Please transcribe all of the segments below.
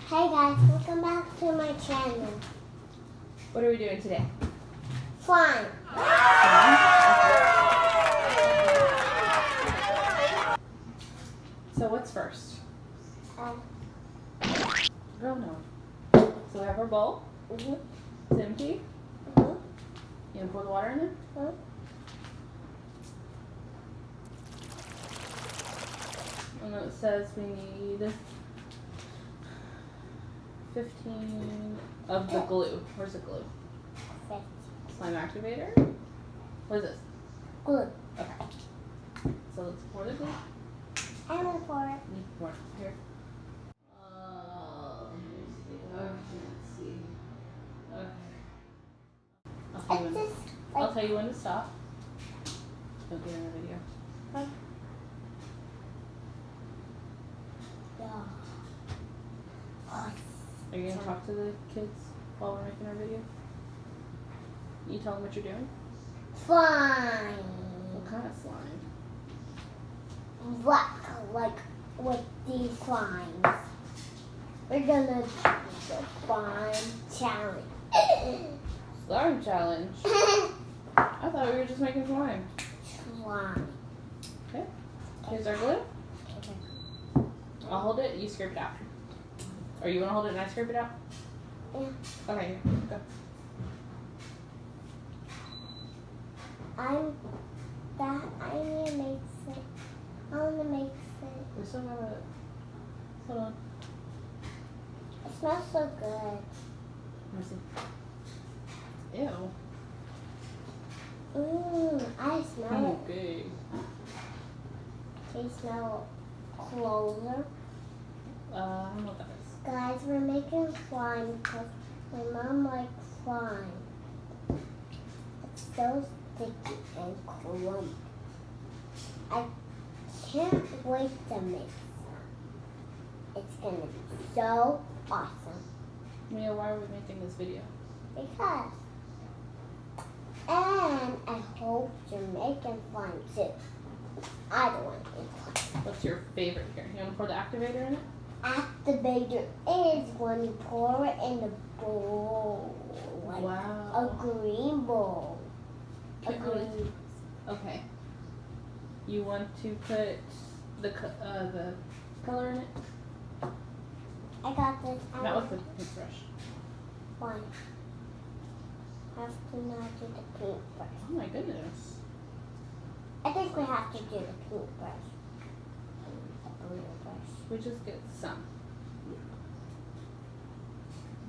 Hey guys, welcome back to my channel. What are we doing today? Flying. So what's first? Girl, no. So we have our bowl. Mhm. It's empty. Mhm. You gonna pour the water in there? Mhm. And then it says we need 15 of the glue. Where's the glue? Slime activator. What is this? Glue. Okay. So let's pour the glue. I'm gonna pour it. You pour it here. Let's see. Okay. It's just I'll like tell you when to stop. Don't get in the video. yeah. Are you gonna talk to the kids while we're making our video? You tell them what you're doing? Slime. What kind of slime? Black, like with these slimes. We're gonna do the slime challenge. Slime challenge. I thought we were just making slime. Slime. Okay. Here's our glue. I'll hold it. You scrape it out. Or you wanna hold it and I scrape it out? Yeah. Okay. Here. Go. I need to make it. I wanna make it. We still have it. Hold on. It smells so good. Let me see. Ew. I smell it. Okay. Can you smell closer? I don't know what that is. Guys, we're making slime because my mom likes slime. It's so sticky and clumpy. I can't wait to make some. It's gonna be so awesome. Mia, why are we making this video? Because. And I hope you're making slime too. I don't want to make slime. What's your favorite here? You want to pour the activator in it? Activator is when you pour it in the bowl. Like Wow. a green bowl. Can't really- Okay. You want to put the color in it? I got this. Not with the paintbrush. One. Have to not do the paintbrush. Oh my goodness. I think we have to do the paintbrush. The blue brush. We just get some.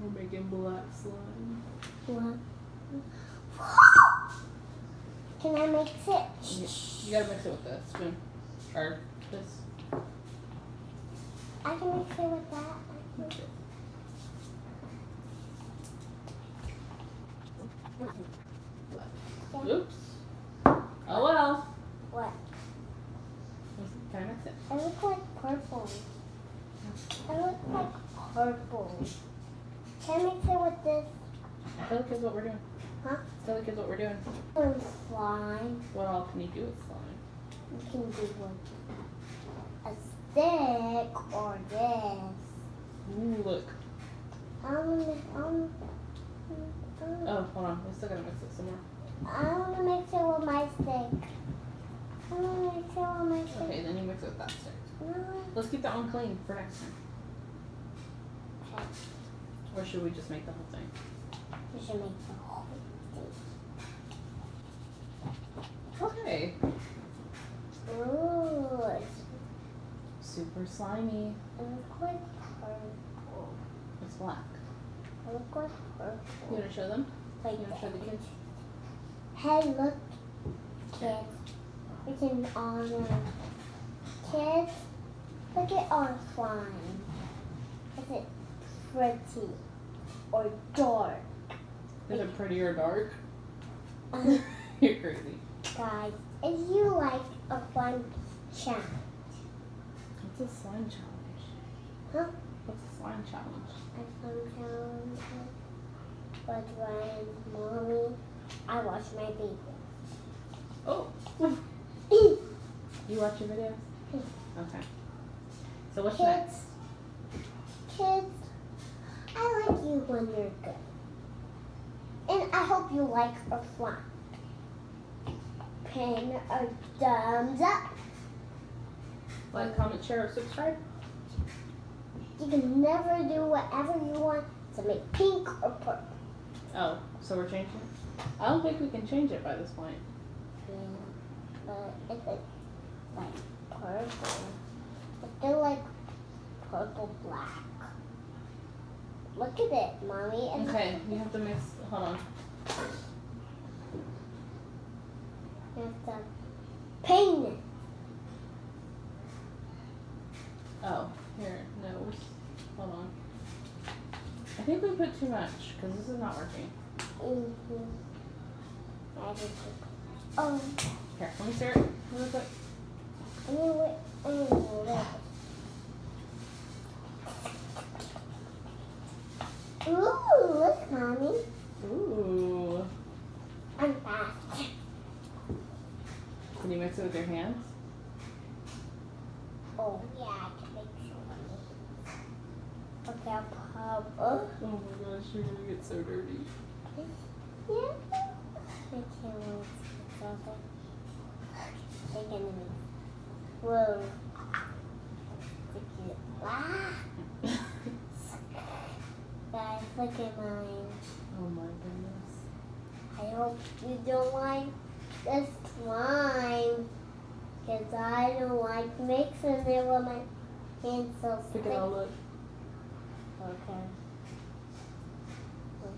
We're making black slime. One. Can I mix it? You gotta mix it with the spoon. Or this. I can mix it with that. Mix it. Oops. Oh well. What? Can I mix it? I look like purple. I look like purple. Can I mix it with this? Tell the kids what we're doing. Huh? Tell the kids what we're doing. Slime. What all can you do with slime? You can do with a stick or this. Ooh, look. Oh, hold on. We still gotta mix it some more. I want to mix it with my stick. I want to mix it with my stick. Okay, then you mix it with that stick. No. Let's keep that one clean for next time. Okay. Or should we just make the whole thing? We should make the whole thing. Okay. Ooh, it's Super slimy. look like purple. It's black. Look like purple. You wanna show them? Like You wanna show the kids? Hey, look, kids. We can honor kids. Look at our slime. Is it pretty or dark? Is it pretty or dark? You're crazy. Guys, if you like a fun challenge, What's a slime challenge? huh? What's a slime challenge? A fun challenge with Ryan's mommy, I watch my videos. Oh. You watch your videos? Okay. So what's next? Kids, I like you when you're good. And I hope you like our fun. Pin a thumbs up. Like, comment, share, or subscribe? You can never do whatever you want to make pink or purple. Oh, so we're changing it? I don't think we can change it by this point. Yeah, but if it's like purple, if they're like purple black. Look at it, Mommy. And Okay, you have to mix. Hold on. you have to paint it. Oh, here, nose. Hold on. I think we put too much because this is not working. I just, oh, Here, let me see it real quick. Ooh, look, Mommy. Ooh. I'm fast. Can you mix it with your hands? Oh, yeah, I can make sure. Okay, I'll pop. Oh, Oh my gosh, you're gonna get so dirty. yeah. I can't wait to pop it. Take it in. Whoa. Take it. Wow. Guys, look at mine. Oh my goodness. I hope you don't like this slime. Because I don't like mixing it with my hands so Pick sticky. it all up. Okay.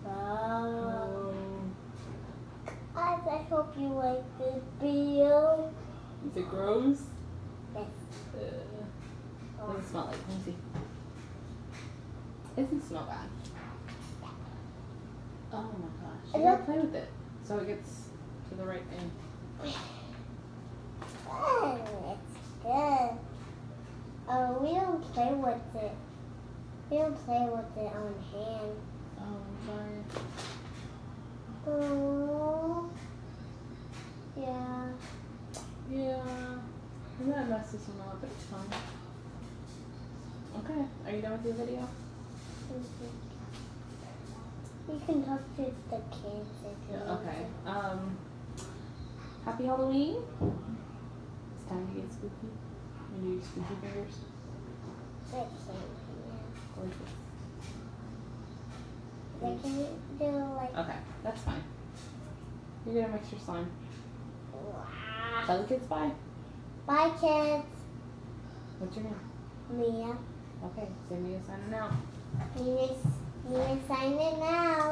Oh. Guys, I hope you like this video. Is it gross? Yes. What does it smell like? Let me see. It doesn't smell bad. Oh my gosh. You gotta play with it so it gets to the right thing. Oh, it's good. Oh, we don't play with it. We don't play with it on hand. Oh, I'm sorry. Oh. Yeah. Yeah. We might mess this one up, but it's fine. Okay. Are you done with your video? You can talk to the kids if you want Okay. to. Happy Halloween. It's time to get spooky. You do spooky fingers. They can't, yeah. Like this. They can do like. Okay, that's fine. You're gonna mix your slime. Wow. Tell the kids bye. Bye, kids. What's your name? Mia. Okay, so Mia signing out. Mia signing out.